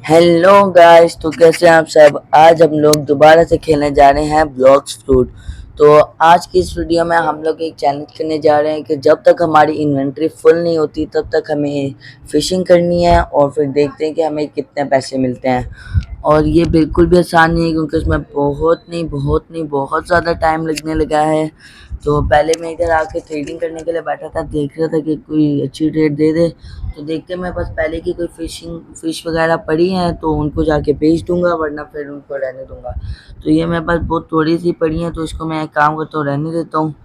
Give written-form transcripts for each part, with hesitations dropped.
Hello guys, तो कैसे हैं आप सब। आज हम लोग दोबारा से खेलने जा रहे हैं ब्लॉक्स फ्रूट। तो आज की इस वीडियो में हम लोग एक चैलेंज करने जा रहे हैं कि जब तक हमारी इन्वेंट्री फुल नहीं होती तब तक हमें फिशिंग करनी है और फिर देखते हैं कि हमें कितने पैसे मिलते हैं। और ये बिल्कुल भी आसान नहीं है क्योंकि उसमें बहुत ज़्यादा टाइम लगने लगा है। तो पहले मैं इधर आके ट्रेडिंग करने के लिए बैठा था, देख रहा था कि कोई अच्छी ट्रेड दे दे। तो देखते मेरे पास पहले की कोई फ़िश वगैरह पड़ी हैं तो उनको जाके बेच दूँगा, वरना फिर उनको रहने दूँगा। तो ये मेरे पास बहुत थोड़ी-सी पड़ी हैं, तो इसको मैं एक काम करता हूँ, रहने देता हूँ।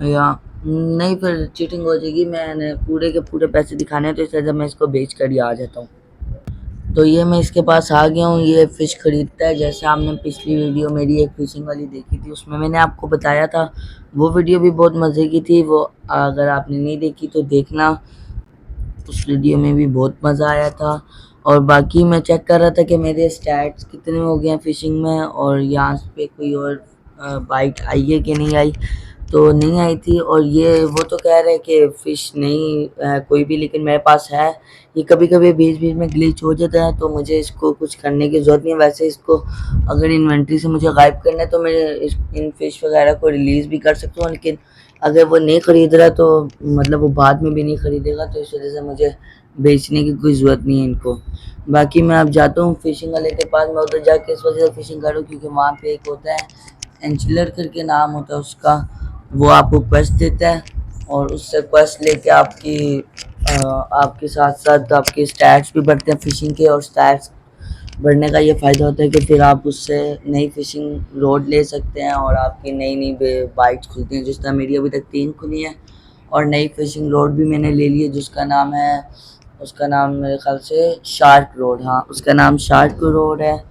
या नहीं, फिर चीटिंग हो जाएगी। मैंने पूरे के पूरे पैसे दिखाने हैं, तो इससे अच्छा मैं इसको बेच कर ही आ जाता हूँ। तो ये मैं इसके पास आ गया हूँ, ये फ़िश ख़रीदता है। जैसे आपने पिछली वीडियो मेरी एक फ़िशिंग वाली देखी थी, उसमें मैंने आपको बताया था, वो वीडियो भी बहुत मज़े की थी। वो अगर आपने नहीं देखी तो देखना, उस वीडियो में भी बहुत मज़ा आया था। और बाकी मैं चेक कर रहा था कि मेरे स्टैट्स कितने हो गए हैं फ़िशिंग में, और यहाँ पे कोई और बाइट आई है कि नहीं आई। तो नहीं आई थी, और ये वो तो कह रहे हैं कि फ़िश नहीं है कोई भी, लेकिन मेरे पास है। ये कभी-कभी बीच-बीच में ग्लिच हो जाता है, तो मुझे इसको कुछ करने की ज़रूरत नहीं है। वैसे इसको अगर इन्वेंट्री से मुझे गायब करना है तो मैं इन फ़िश वगैरह को रिलीज़ भी कर सकता हूँ, लेकिन अगर वो नहीं ख़रीद रहा तो मतलब वो बाद में भी नहीं ख़रीदेगा, तो इस वजह से मुझे बेचने की कोई ज़रूरत नहीं है इनको। बाकी मैं अब जाता हूँ फ़िशिंग वाले के पास। मैं उधर जाके इस वजह से फ़िशिंग कर रहा हूँ क्योंकि वहाँ पे एक होता है, एंचलर करके नाम होता है उसका। वो आपको क्वेस्ट देता है, और उससे क्वेस्ट लेके आपके साथ साथ आपके स्टैट्स भी बढ़ते हैं फ़िशिंग के। और स्टैट्स बढ़ने का ये फ़ायदा होता है कि फिर आप उससे नई फ़िशिंग रॉड ले सकते हैं और आपकी नई-नई बाइट्स खुलती हैं। जिस तरह मेरी अभी तक 3 खुली हैं, और नई फ़िशिंग रॉड भी मैंने ले ली है उसका नाम मेरे ख़्याल से शार्क रॉड, हाँ, उसका नाम शार्क रॉड है।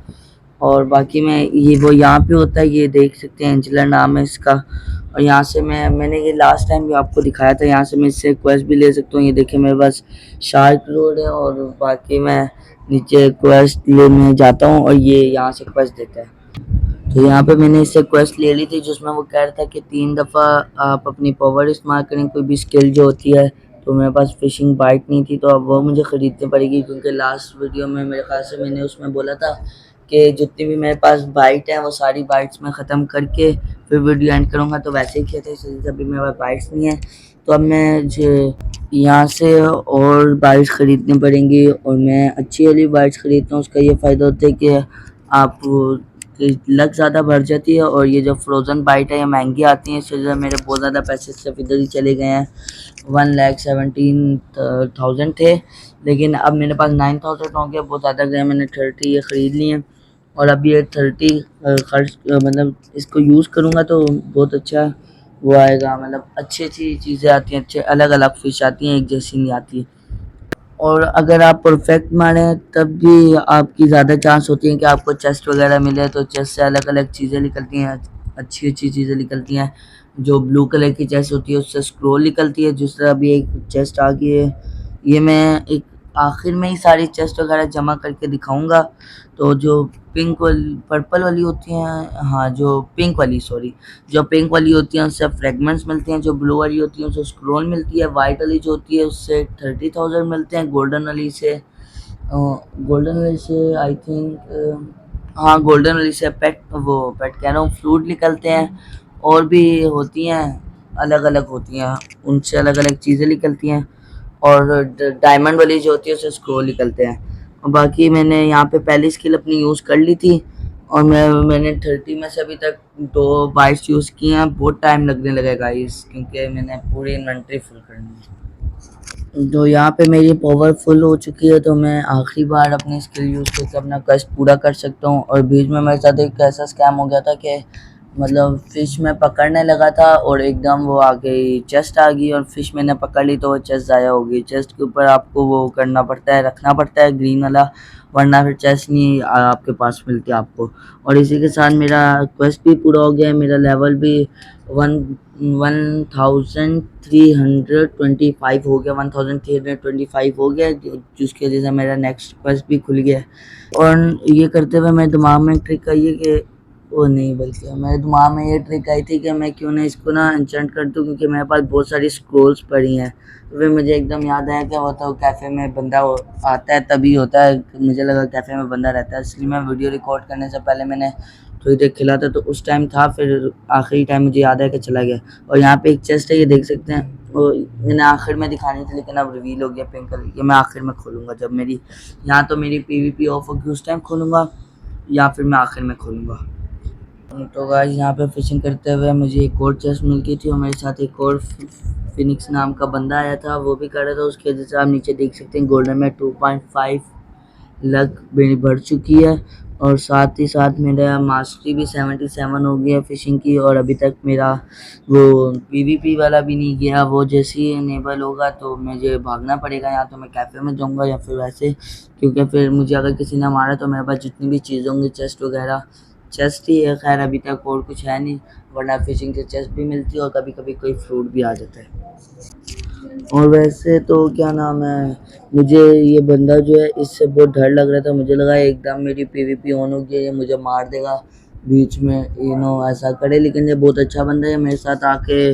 और बाकी मैं ये वो यहाँ पे होता है, ये देख सकते हैं, एंजेलर नाम है इसका। और यहाँ से मैंने ये लास्ट टाइम भी आपको दिखाया था, यहाँ से मैं इससे क्वेस्ट भी ले सकता हूँ। ये देखिए मेरे पास शार्क रोड है, और बाकी मैं नीचे क्वेस्ट लेने जाता हूँ और ये यहाँ से क्वेस्ट देता है। तो यहाँ पे मैंने इससे क्वेस्ट ले ली थी, जिसमें वो कह रहा था कि 3 दफ़ा आप अपनी पावर इस्तेमाल करें कोई भी स्किल जो होती है। तो मेरे पास फ़िशिंग बाइट नहीं थी, तो अब वो मुझे ख़रीदनी पड़ेगी, क्योंकि लास्ट वीडियो में मेरे ख़्याल से मैंने उसमें बोला था कि जितनी भी मेरे पास बाइट हैं वो सारी बाइट्स मैं ख़त्म करके फिर वीडियो एंड करूँगा। तो वैसे ही किया था, इस वजह से अभी मेरे पास बाइट्स नहीं है। तो अब मैं यहाँ से और बाइट्स ख़रीदनी पड़ेंगी, और मैं अच्छी वाली बाइट्स ख़रीदता हूँ। उसका ये फ़ायदा होता है कि आप लक ज़्यादा बढ़ जाती है, और ये जो फ्रोज़न बाइट है ये महंगी आती हैं, इस वजह से मेरे बहुत ज़्यादा पैसे सिर्फ इधर ही चले गए हैं। 1,17,000 थे, लेकिन अब मेरे पास 9,000 हो गया, बहुत ज़्यादा गए। मैंने 30 ये ख़रीद लिए हैं, और अब ये 30 खर्च मतलब इसको यूज़ करूँगा तो बहुत अच्छा वो आएगा। मतलब अच्छी-अच्छी चीज़ें आती हैं, अच्छे अलग-अलग फ़िश आती हैं, एक जैसी नहीं आती। और अगर आप परफेक्ट मारें तब भी आपकी ज़्यादा चांस होती है कि आपको चेस्ट वगैरह मिले। तो चेस्ट से अलग-अलग चीज़ें निकलती हैं, अच्छी-अच्छी चीज़ें निकलती हैं। जो ब्लू कलर की चेस्ट होती है उससे स्क्रोल निकलती है, जिस तरह अभी एक चेस्ट आ गई है। ये मैं एक आखिर में ही सारी चेस्ट वगैरह जमा करके दिखाऊँगा। तो जो पर्पल वाली होती हैं, हाँ, जो पिंक वाली, सॉरी, जो पिंक वाली होती हैं उससे फ्रेगमेंट्स मिलते हैं। जो ब्लू वाली होती है उससे स्क्रोल मिलती है। वाइट वाली जो होती है उससे 30,000 मिलते हैं। गोल्डन वाली से आई थिंक, हाँ, गोल्डन वाली से पेट कह रहा हूँ, फ्रूट निकलते हैं। और भी होती हैं, अलग-अलग होती हैं, उनसे अलग-अलग चीज़ें निकलती हैं। और डायमंड वाली जो होती है उससे स्क्रोल निकलते हैं। और बाकी मैंने यहाँ पे पहली स्किल अपनी यूज़ कर ली थी, और मैंने 30 में से अभी तक 2 बाइट्स यूज़ किए हैं। बहुत टाइम लगने लगेगा गाइस, क्योंकि मैंने पूरी इन्वेंट्री फुल करनी है। तो यहाँ पे मेरी पावर फुल हो चुकी है, तो मैं आखिरी बार अपनी स्किल यूज़ करके अपना क्वेस्ट पूरा कर सकता हूँ। और बीच में मेरे साथ एक ऐसा स्कैम हो गया था कि मतलब फ़िश मैं पकड़ने लगा था और एकदम वो आ गई, चेस्ट आ गई, और फ़िश मैंने पकड़ ली तो वो चेस्ट ज़ाया हो गई। चेस्ट के ऊपर आपको वो करना पड़ता है, रखना पड़ता है ग्रीन वाला, वरना फिर चेस्ट नहीं आपके पास मिलती आपको। और इसी के साथ मेरा क्वेस्ट भी पूरा हो गया है, मेरा लेवल भी 1325 हो गया, 1325 हो गया, जिसकी वजह से मेरा नेक्स्ट क्वेस्ट भी खुल गया है। और ये करते हुए मेरे दिमाग में एक ट्रिक आई है कि वो नहीं, बल्कि मेरे दिमाग में ये ट्रिक आई थी कि मैं क्यों ना इसको ना एन्चेंट कर दूँ, क्योंकि मेरे पास बहुत सारी स्क्रोल्स पड़ी हैं। तो फिर मुझे एकदम याद आया कि वो तो कैफ़े में बंदा आता है तभी होता है। मुझे लगा कैफ़े में बंदा रहता है, इसलिए मैं वीडियो रिकॉर्ड करने से पहले मैंने थोड़ी देर खेला था, तो उस टाइम था, फिर आखिरी टाइम मुझे याद है कि चला गया। और यहाँ पे एक चेस्ट है, ये देख सकते हैं, वो मैंने आखिर में दिखानी थी लेकिन अब रिवील हो गया पिंक कलर। ये मैं आखिर में खोलूँगा जब मेरी यहाँ तो मेरी पीवीपी ऑफ होगी, उस टाइम खोलूँगा या फिर मैं आखिर में खोलूँगा। तो गाइस यहाँ पे फिशिंग करते हुए मुझे एक और चेस्ट मिल गई थी और मेरे साथ एक और फिनिक्स नाम का बंदा आया था, वो भी कर रहा था। उसकी वजह से आप नीचे देख सकते हैं गोल्डन में 2.5 लक मेरी बढ़ चुकी है और साथ ही साथ मेरा मास्टरी भी 77 हो गया फिशिंग की। और अभी तक मेरा वो पीवीपी वाला भी नहीं गया, वो जैसे ही इनेबल होगा तो मुझे भागना पड़ेगा। या तो मैं कैफ़े में जाऊँगा या फिर वैसे, क्योंकि फिर मुझे अगर किसी ने मारा तो मेरे पास जितनी भी चीज़ें होंगी, चेस्ट वगैरह, चेस्ट ही है खैर अभी तक, और कुछ है नहीं, वरना फिशिंग से चेस्ट भी मिलती है और कभी कभी कोई फ्रूट भी आ जाता है। और वैसे तो क्या नाम है, मुझे ये बंदा जो है इससे बहुत डर लग रहा था। मुझे लगा एकदम मेरी पीवीपी ऑन हो गई, ये मुझे मार देगा बीच में, ऐसा करे। लेकिन ये बहुत अच्छा बंदा है, मेरे साथ आके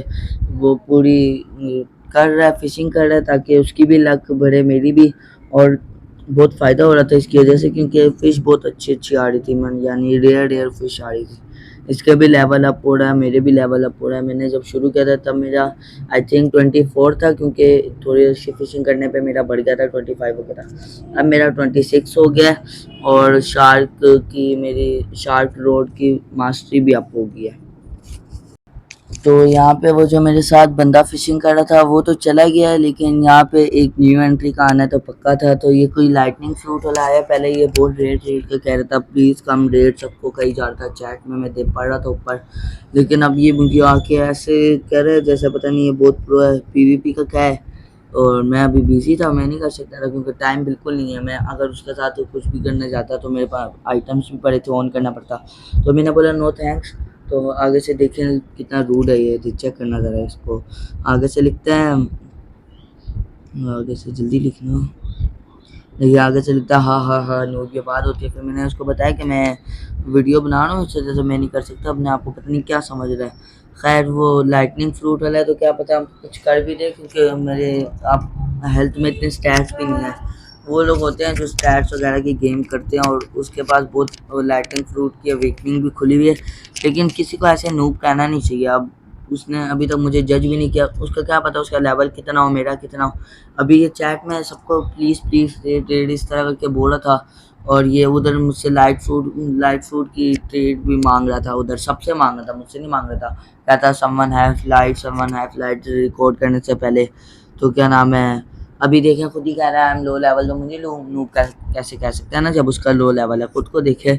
वो पूरी कर रहा है, फिशिंग कर रहा है ताकि उसकी भी लक बढ़े, मेरी भी। और बहुत फ़ायदा हो रहा था इसकी वजह से, क्योंकि फ़िश बहुत अच्छी अच्छी आ रही थी, मन यानी रेयर रेयर फ़िश आ रही थी। इसके भी लेवल अप हो रहा है, मेरे भी लेवल अप हो रहा है। मैंने जब शुरू किया था तब मेरा आई थिंक 24 था, क्योंकि थोड़ी सी फिशिंग करने पे मेरा बढ़ गया था, 25 हो गया था। अब मेरा 26 हो गया और शार्क रोड की मास्टरी भी अप हो गई है। तो यहाँ पे वो जो मेरे साथ बंदा फिशिंग कर रहा था वो तो चला गया है, लेकिन यहाँ पे एक न्यू एंट्री का आना तो पक्का था। तो ये कोई लाइटनिंग फ्रूट वाला आया, पहले ये बहुत रेट रेट का कह रहा था, प्लीज़ कम रेट सबको कही जा रहा था चैट में, मैं देख पा रहा था ऊपर। लेकिन अब ये मुझे आके ऐसे कह रहे हैं जैसे पता नहीं ये बहुत प्रो है, पीवीपी का क्या है। और मैं अभी बिजी था, मैं नहीं कर सकता था क्योंकि टाइम बिल्कुल नहीं है। मैं अगर उसके साथ कुछ भी करने जाता तो मेरे पास आइटम्स भी पड़े थे, ऑन करना पड़ता। तो मैंने बोला नो थैंक्स। तो आगे से देखें कितना रूड है ये, तो चेक करना ज़रा इसको। आगे से लिखते हैं, आगे से जल्दी लिखना। देखिए आगे से लिखता है हाँ हाँ हाँ नोट के बाद होती है। फिर मैंने उसको बताया कि मैं वीडियो बना रहा हूँ, इससे जैसे मैं नहीं कर सकता, अपने आप को पता नहीं क्या समझ रहा है। खैर वो लाइटनिंग फ्रूट वाला है तो क्या पता हम कुछ कर भी दे, क्योंकि मेरे आप हेल्थ में इतने स्टैट्स भी नहीं है। वो लोग होते हैं जो स्टैट्स वगैरह की गेम करते हैं और उसके पास बहुत लाइटनिंग फ्रूट की अवेकनिंग भी खुली हुई है। लेकिन किसी को ऐसे नूब कहना नहीं चाहिए। अब उसने अभी तक मुझे जज भी नहीं किया, उसका क्या पता उसका लेवल कितना हो, मेरा कितना हो। अभी ये चैट में सबको प्लीज़ प्लीज़ ट्रेड इस तरह करके बोला था, और ये उधर मुझसे लाइट फूड की ट्रेड भी मांग रहा था, उधर सबसे मांग रहा था, मुझसे नहीं मांग रहा था। कहता समवन हैव लाइट रिकॉर्ड करने से पहले। तो क्या नाम है, अभी देखें खुद ही कह रहा है आई एम लो लेवल, तो मुझे लो नूब कैसे कह सकते हैं ना जब उसका लो लेवल है, खुद को देखे।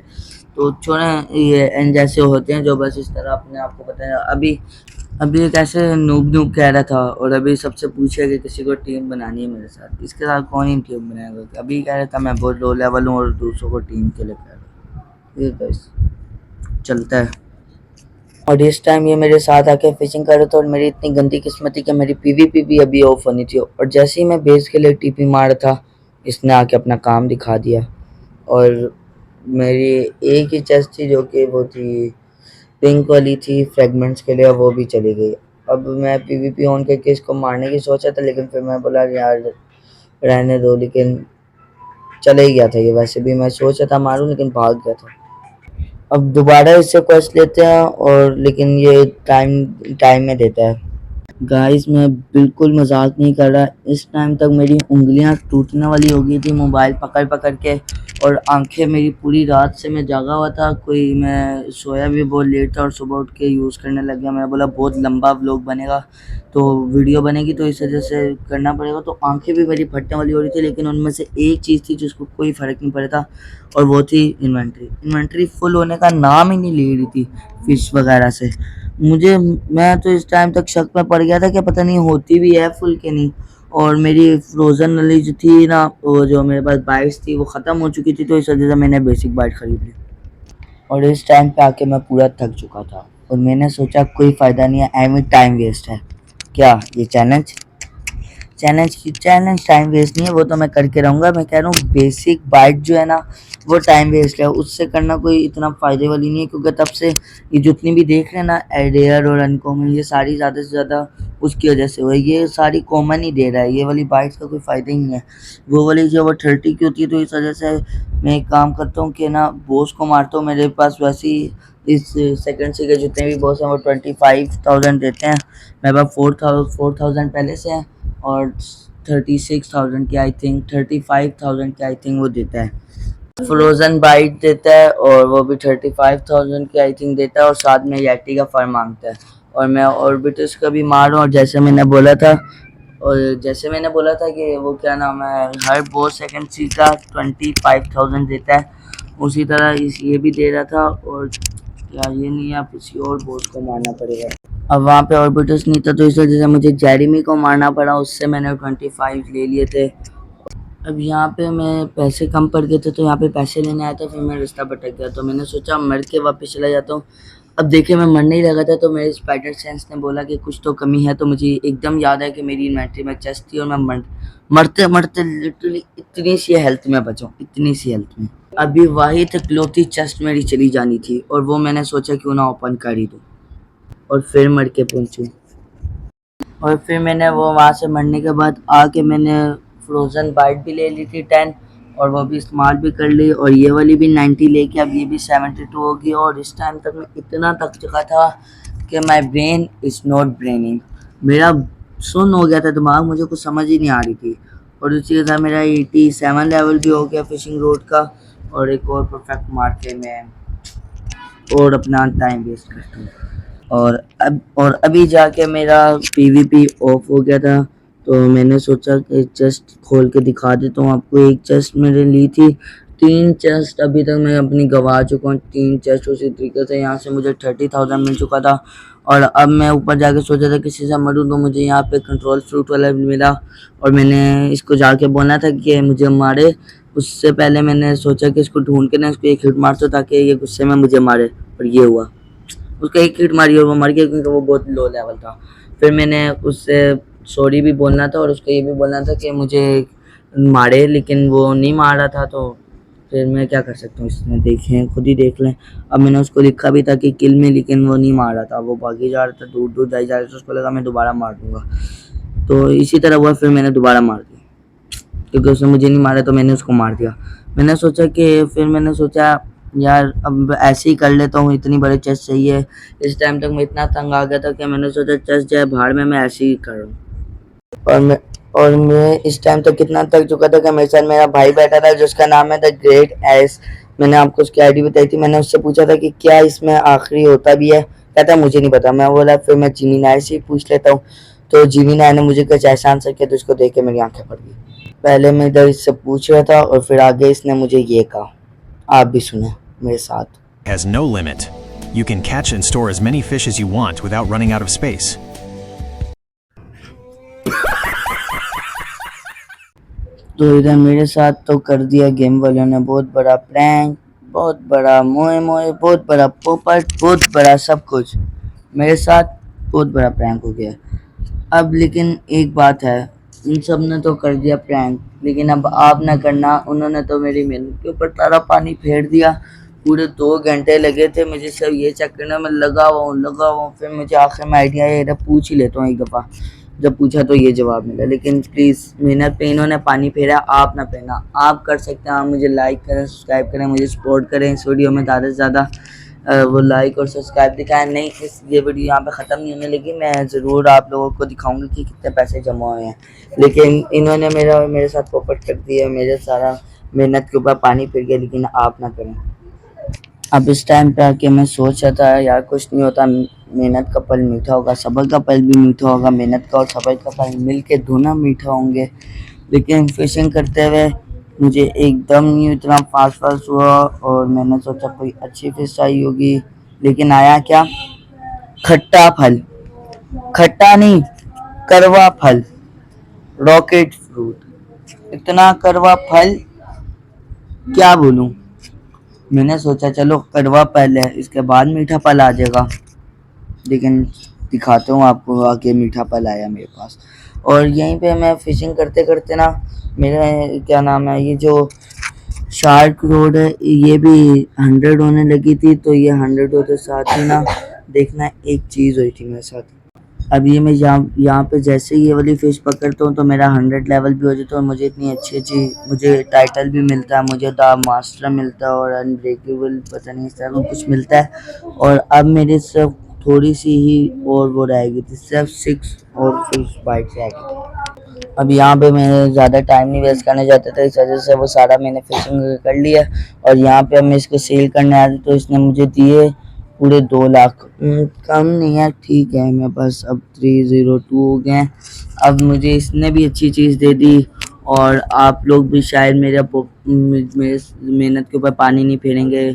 तो छोड़ें, ये एन जैसे होते हैं जो बस इस तरह अपने आप को बताएं। अभी अभी एक ऐसे नूब नूब कह रहा था और अभी सबसे पूछे कि किसी को टीम बनानी है मेरे साथ, इसके साथ कौन ही टीम बनाएगा। अभी कह रहा था मैं बहुत लो लेवल हूँ और दूसरों को टीम के लिए कह रहा हूँ, ये बस चलता है। और इस टाइम ये मेरे साथ आके फिशिंग कर रहा था और मेरी इतनी गंदी किस्मत थी कि मेरी पीवीपी भी अभी ऑफ होनी थी। और जैसे ही मैं बेस के लिए टीपी मारा था, इसने आके अपना काम दिखा दिया। और मेरी एक ही चेस्ट थी जो कि वो थी पिंक वाली थी फ्रेगमेंट्स के लिए, वो भी चली गई। अब मैं पीवीपी ऑन करके इसको मारने की सोचा था, लेकिन फिर मैं बोला यार रहने दो, लेकिन चले ही गया था ये। वैसे भी मैं सोचा था मारूं लेकिन भाग गया था। अब दोबारा इससे क्वेस्ट लेते हैं, और लेकिन ये टाइम टाइम में देता है। गाइस मैं बिल्कुल मजाक नहीं कर रहा, इस टाइम तक मेरी उंगलियां टूटने वाली हो गई थी मोबाइल पकड़ पकड़ के, और आंखें मेरी पूरी रात से मैं जागा हुआ था। मैं सोया भी बहुत लेट था और सुबह उठ के यूज़ करने लग गया। मैं बोला बहुत लंबा व्लॉग बनेगा, तो वीडियो बनेगी तो इस वजह से करना पड़ेगा। तो आंखें भी मेरी फटने वाली हो रही थी, लेकिन उनमें से एक चीज़ थी जिसको कोई फ़र्क नहीं पड़ा था, और वो थी इन्वेंट्री फुल होने का नाम ही नहीं ले रही थी फ़िश वगैरह से। मैं तो इस टाइम तक शक में पड़ गया था कि पता नहीं होती भी है फुल के नहीं। और मेरी फ्रोज़न नॉलेज थी ना, वो जो मेरे पास बाइट्स थी वो ख़त्म हो चुकी थी, तो इस वजह से मैंने बेसिक बाइट ख़रीद ली। और इस टाइम पे आके मैं पूरा थक चुका था और मैंने सोचा कोई फ़ायदा नहीं है, टाइम वेस्ट है क्या ये चैलेंज। चैलेंज टाइम वेस्ट नहीं है, वो तो मैं करके रहूँगा। मैं कह रहा हूँ बेसिक बाइट जो है ना वो टाइम वेस्ट है, उससे करना कोई इतना फ़ायदे वाली नहीं है, क्योंकि तब से ये जितनी भी देख रहे हैं ना रेयर और अनकॉमन, ये सारी ज़्यादा से ज़्यादा उसकी वजह से हुआ है। ये सारी कॉमन ही दे रहा है, ये वाली बाइट्स का कोई फ़ायदा ही नहीं है। वो वाली जो वो 30 की होती है, तो इस वजह से मैं एक काम करता हूँ कि ना बॉस को मारता हूँ। मेरे पास वैसे ही इस सेकंड से के जितने भी बॉस हैं वो 25,000 देते हैं। मेरे पास 4,000 पहले से हैं और 36,000 की आई थिंक 35,000 की आई थिंक वो देता है। फ्रोजन बाइट देता है और वो भी 35,000 की आई थिंक देता है, और साथ में येटी का फर मांगता है। और मैं ऑर्बिटस का भी मार रहा हूँ, और जैसे मैंने बोला था कि वो क्या नाम है, हर बॉस सेकंड सी का 25,000 देता है, उसी तरह ये भी दे रहा था। और क्या ये नहीं है, आप किसी और बॉस को मारना पड़ेगा। अब वहाँ पे ऑर्बिटस नहीं था, तो इस वजह से मुझे जेरेमी को मारना पड़ा, उससे मैंने 25 ले लिए थे। अब यहाँ पे मैं पैसे कम पड़ गए थे, तो यहाँ पे पैसे लेने आया था, फिर मैं रास्ता भटक गया, तो मैंने सोचा मर के वापस चला जाता हूँ। अब देखिए मैं मरने ही लगा था, तो मेरे स्पाइडर सेंस ने बोला कि कुछ तो कमी है, तो मुझे एकदम याद है कि मेरी इन्वेंट्री में चेस्ट थी, और मैं मरते मरते लिटरली इतनी सी हेल्थ में बचा हूँ, इतनी सी हेल्थ में। अभी वही इकलौती चेस्ट मेरी चली जानी थी, और वो मैंने सोचा क्यों ना ओपन कर ही दूँ, और फिर मर के पहुँचूँ। और फिर मैंने वो वहाँ से मरने के बाद आके मैंने फ्रोज़न बाइट भी ले ली थी 10, और वो भी इस्तेमाल भी कर ली, और ये वाली भी 90 लेके अब ये भी 72 होगी। और इस टाइम तक मैं इतना थक चुका था कि माई ब्रेन इज़ नॉट ब्रेनिंग, मेरा सुन हो गया था दिमाग, मुझे कुछ समझ ही नहीं आ रही थी। और उसी के साथ मेरा 87 लेवल भी हो गया फिशिंग रोड का, और एक और परफेक्ट मार के मैं और अपना टाइम वेस्ट करता हूँ। और अभी जाके मेरा पीवीपी ऑफ हो गया था, तो मैंने सोचा कि चेस्ट खोल के दिखा देता हूँ आपको। एक चेस्ट मैंने ली थी, 3 चेस्ट अभी तक मैं अपनी गंवा चुका हूँ, 3 चेस्ट उसी तरीके से। यहाँ से मुझे 30,000 मिल चुका था, और अब मैं ऊपर जाके सोचा था किसी से मरूँ, तो मुझे यहाँ पे कंट्रोल फ्रूट वाला मिला, और मैंने इसको जाके बोलना था कि मुझे मारे। उससे पहले मैंने सोचा कि इसको ढूंढ के ना इसको एक हिट मार दो, ताकि ये गुस्से में मुझे मारे, पर ये हुआ, उसका एक हिट मारी और वो मर गया, क्योंकि वो बहुत लो लेवल था। फिर मैंने उससे सॉरी भी बोलना था, और उसको ये भी बोलना था कि मुझे मारे, लेकिन वो नहीं मार रहा था, तो फिर मैं क्या कर सकता हूँ इसमें, देखें खुद ही देख लें। अब मैंने उसको लिखा भी था कि किल में, लेकिन वो नहीं मार रहा था, वो भागी जा रहा था, दूर दूर जाई जा रहा था। उसको लगा मैं दोबारा मार दूंगा, तो इसी तरह हुआ, फिर मैंने दोबारा मार दिया, क्योंकि उसने मुझे नहीं मारा, तो मैंने उसको मार दिया। फिर मैंने सोचा यार अब ऐसे ही कर लेता हूँ, इतनी बड़ी चेस्ट चाहिए। इस टाइम तक मैं इतना तंग आ गया था कि मैंने सोचा चेस्ट जाए भाड़ में, मैं ऐसे ही कर रहा हूँ। और मैं इस टाइम तक कितना थक चुका था कि मेरे साथ मेरा भाई बैठा था, जिसका नाम है द ग्रेट एस। मैंने आपको उसकी आईडी बताई थी, मैंने उससे पूछा था कि क्या इसमें आखिरी होता भी है, कहता मुझे नहीं पता। मैं बोला फिर मैं जिमी नाय से ही पूछ लेता हूँ, तो जिमी नाय ने मुझे कुछ ऐसा आंसर किया, तो उसको देख के मेरी आंखें फट गई। पहले मैं इधर इससे पूछ रहा था, और फिर आगे इसने मुझे ये कहा, आप भी सुने मेरे साथ। Has no limit. You can catch and store as many fish as you want without running out of space. तो इधर मेरे साथ तो कर दिया गेम वालों ने बहुत बड़ा प्रैंक, बहुत बड़ा मोए मोए, बहुत बड़ा पोपट, बहुत बड़ा सब कुछ मेरे साथ, बहुत बड़ा प्रैंक हो गया। अब लेकिन एक बात है, इन सब ने तो कर दिया प्रैंक, लेकिन अब आप ना करना, उन्होंने तो मेरी मेहनत के ऊपर तारा पानी फेर दिया। पूरे 2 घंटे लगे थे मुझे सिर्फ ये चेक करने में, लगा हुआ हूँ। फिर मुझे आखिर में आइडिया आया, पूछ ही लेता हूँ एक दफ़ा। जब पूछा तो ये जवाब मिला, लेकिन प्लीज़ मेहनत पे इन्होंने पानी फेरा, आप ना फेरना। आप कर सकते हैं, आप मुझे लाइक करें, सब्सक्राइब करें, मुझे सपोर्ट करें। इस वीडियो में ज़्यादा से ज़्यादा वो लाइक और सब्सक्राइब दिखाएं। नहीं, ये वीडियो यहाँ पे ख़त्म नहीं होने लगी, मैं ज़रूर आप लोगों को दिखाऊंगी कि कितने पैसे जमा हुए हैं। लेकिन इन्होंने मेरे साथ पोपट कर दिया, मेरे सारा मेहनत के ऊपर पानी फिर गया, लेकिन आप ना करें। अब इस टाइम पे आके मैं सोच रहा था यार कुछ नहीं होता, मेहनत का फल मीठा होगा, सब्र का फल भी मीठा होगा, मेहनत का और सब्र का फल मिल के दोनों मीठा होंगे। लेकिन फिशिंग करते हुए मुझे एकदम नहीं इतना फास्ट हुआ, और मैंने सोचा कोई अच्छी फिश आई होगी, लेकिन आया क्या, खट्टा फल। खट्टा नहीं, करवा फल, रॉकेट फ्रूट। इतना करवा फल, क्या बोलूं। मैंने सोचा चलो कड़वा पहले है, इसके बाद मीठा फल आ जाएगा, लेकिन दिखाता हूँ आपको आगे मीठा फल आया मेरे पास। और यहीं पे मैं फ़िशिंग करते करते ना मेरा क्या नाम है, ये जो शार्क रोड है ये भी 100 होने लगी थी। तो ये 100 होते साथ ही ना देखना एक चीज़ हुई थी मेरे साथ। अब ये मैं यहाँ पे जैसे ही ये वाली फ़िश पकड़ता हूँ तो मेरा 100 लेवल भी हो जाता है और मुझे इतनी अच्छी मुझे टाइटल भी मिलता है, मुझे द मास्टर मिलता है और अनब्रेकेबल पता नहीं इस तरह का कुछ मिलता है। और अब मेरे सिर्फ थोड़ी सी ही और वो रहेगी थी, सिर्फ 6 और फिश बाइट्स रह गई थी। अब यहाँ पे मैं ज़्यादा टाइम नहीं वेस्ट करना चाहता था, इस वजह से वो सारा मैंने फिशिंग कर लिया। और यहाँ पे अब मैं इसको सेल करने आया तो इसने मुझे दिए पूरे 2 लाख। कम नहीं है, ठीक है, मेरे पास अब 302 हो गए हैं। अब मुझे इसने भी अच्छी चीज़ दे दी और आप लोग भी शायद मेरे मेहनत के ऊपर पानी नहीं फेरेंगे।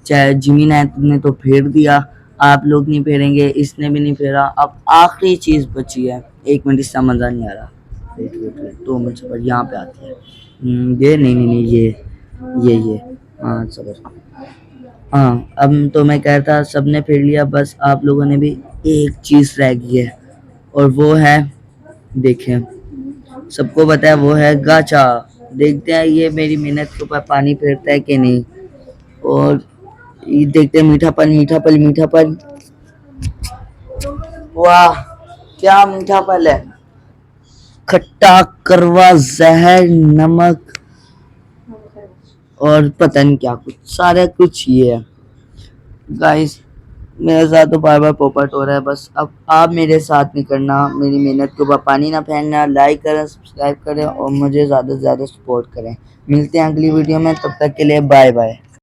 चाहे जिमी ने तो फेर दिया, आप लोग नहीं फेरेंगे, इसने भी नहीं फेरा। अब आखिरी चीज़ बची है, 1 मिनट, इसका मज़ा नहीं आ रहा। वेट 2 मिनट सबर, यहाँ पे आती है। ये नहीं ये हाँ सबर। हाँ, अब तो मैं कह रहा था सबने फेर लिया, बस आप लोगों ने भी एक चीज़ रह गई है और वो है, देखें, सबको पता है वो है गाचा। देखते हैं ये मेरी मेहनत के ऊपर पानी फेरता है कि नहीं। और ये देखते हैं, मीठा पल। वाह, क्या मीठा पल है, खट्टा करवा जहर नमक और पता नहीं क्या कुछ, सारा कुछ ये है। गाइस मेरे साथ तो बार बार पोपट हो रहा है, बस अब आप मेरे साथ नहीं करना, मेरी मेहनत के ऊपर पानी ना फेंकना, लाइक करें, सब्सक्राइब करें और मुझे ज़्यादा से ज़्यादा सपोर्ट करें। मिलते हैं अगली वीडियो में, तब तक के लिए बाय बाय।